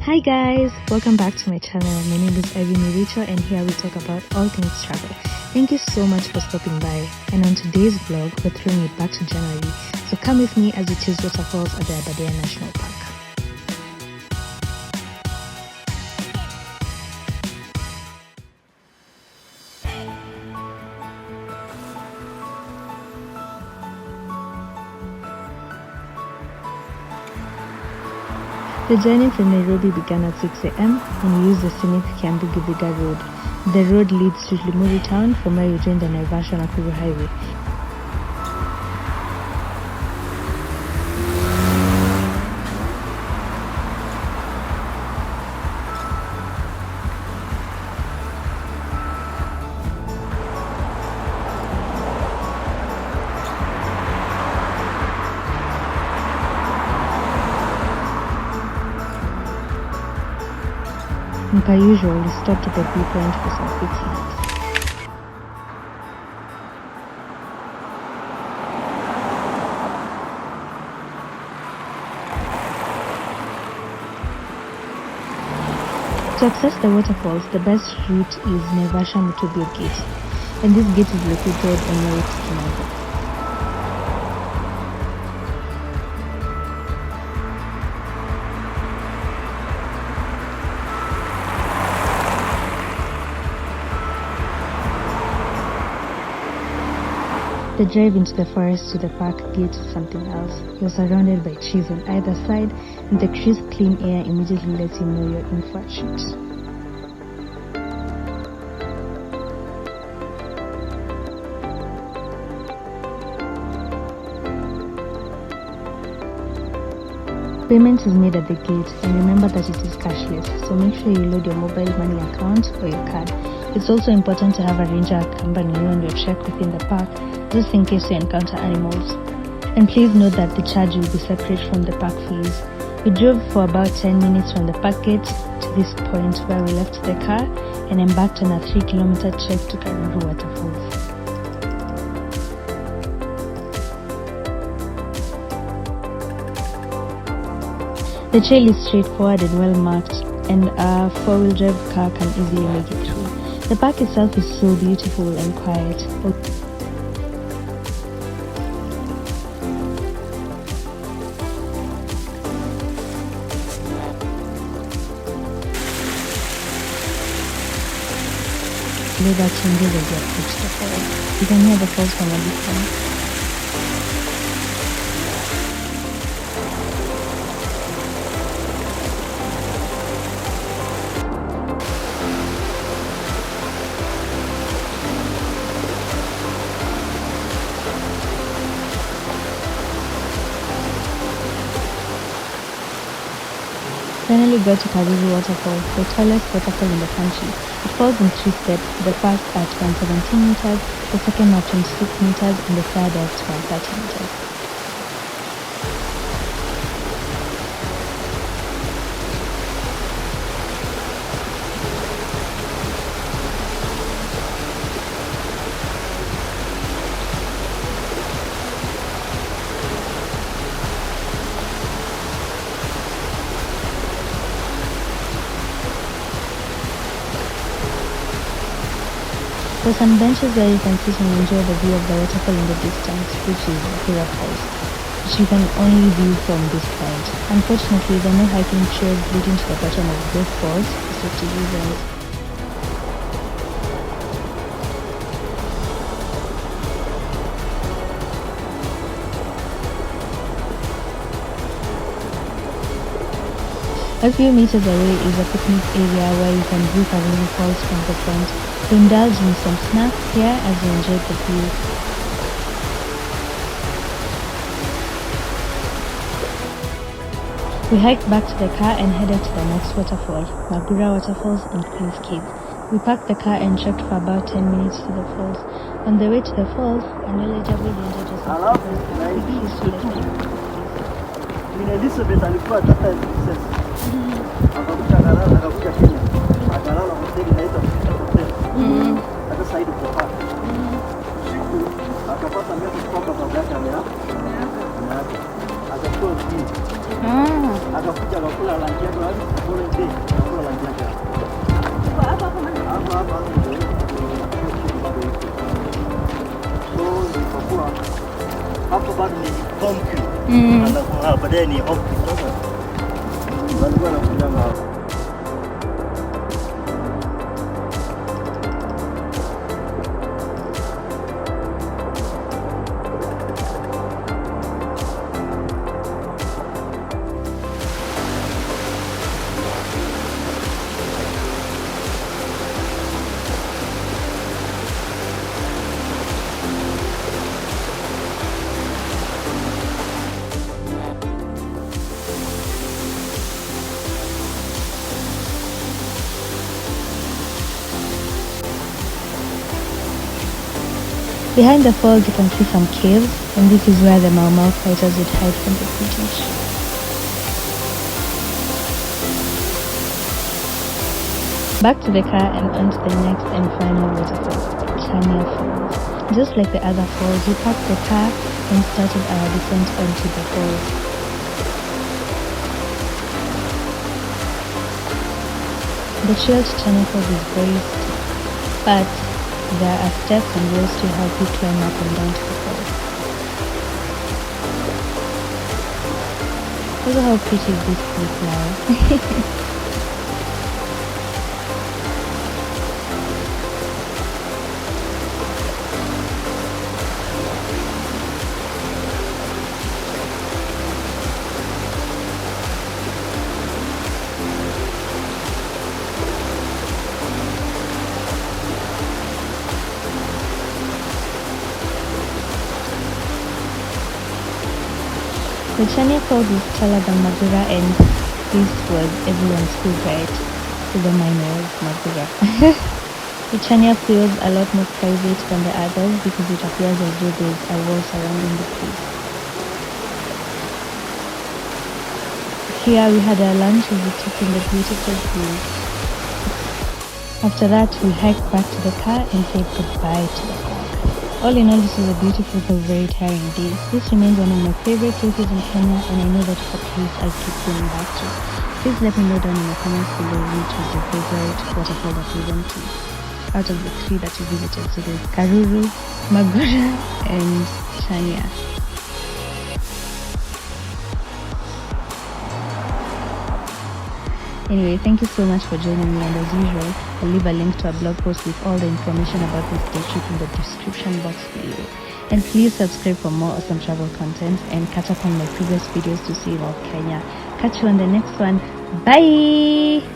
Hi guys, welcome back to my channel. My name is Rachel and here we talk about all things travel. Thank you so much for stopping by, and on today's vlog we're throwing it back to January, so come with me as we choose waterfalls at the Aberdare National Park. The journey from Nairobi began at 6 a.m. and we used the scenic Kiambu-Githiga road. The road leads to Limuru town, from where you join the Naivasha-Nakuru highway. And per usual, we stopped at the viewpoint for some quick snacks. To access the waterfalls, the best route is Naivasha-Mutubio Gate, and this gate is located on your way to Chania. The drive into the forest to the park gate is something else. You're surrounded by trees on either side, and the crisp, clean air immediately lets you know you're in for a treat. Payment is made at the gate, and remember that it is cashless, so make sure you load your mobile money account or your card. It's also important to have a ranger accompany you on your trek within the park, just in case you encounter animals. And please note that the charge will be separate from the park fees. We drove for about 10 minutes from the park gate to this point where we left the car and embarked on a 3-kilometer trek to Karuru Waterfalls. The trail is straightforward and well marked, and a 4-wheel drive car can easily make it through. The park itself is so beautiful and quiet. Weather changes as you approach the falls. You can hear the falls from a distance. Finally got to Karuru Waterfall, the tallest waterfall in the country. It falls in 3 steps, the first at 117 meters, the second at 26 meters, and the third at 130 meters. There are some benches where you can sit and enjoy the view of the waterfall in the distance, which is Magura Falls, which you can only view from this point. Unfortunately, there are no hiking trails leading to the bottom of both falls for safety reasons. A few meters away is a picnic area where you can view Karuru Falls from the front. To indulge in some snacks here as you enjoy the view. We hiked back to the car and headed to the next waterfall, Magura Waterfalls and Queen's Cave. We parked the car and trekked for about 10 minutes to the falls. On the way to the falls, a knowledgeable ranger just Queen Elizabeth alikuwa tata princess. Akakuja Karara, akakuja Kenya. Akalala hoteli inaitwa Hotel. Hata Saidi kwa hapa. Siku akapata message kwamba baba yake ameaga. Akakuwa mjini. Akakuja akakula lunch yake following day nakula lunch yake hapa ndio bado iko. So nilipokuwa hapo bado ni home queue. Baadaye ni off queue. Sasa walikuwa wanakujanga hapo. Behind the falls you can see some caves, and this is where the Mau Mau fighters would hide from the British. Back to the car and on to the next and final waterfall, Chania Falls. Just like the other falls, we parked the car and started our descent onto the falls. The trail to Chania Falls is very steep, but there are steps and roads to help you climb up and down to the falls. Look at how pretty this place now. The Chania Falls is taller than Magura, and this was everyone's favorite, even mine was Magura. The Chania feels a lot more private than the others because it appears as though there is a wall surrounding the place. Here we had our lunch as we took in the beautiful views. After that we hiked back to the car and said goodbye to the park. All in all, this was a beautiful though very tiring day. This remains one of my favorite places in Kenya, and I know that it's a place I'll keep going back to. Please let me know down in the comments below which was your favorite waterfall that you went to out of the 3 that you visited. So there's Karuru, Magura and Chania. Anyway, thank you so much for joining me, and as usual, I'll leave a link to a blog post with all the information about this day trip in the description box below. And please subscribe for more awesome travel content and catch up on my previous videos to see about Kenya. Catch you on the next one. Bye!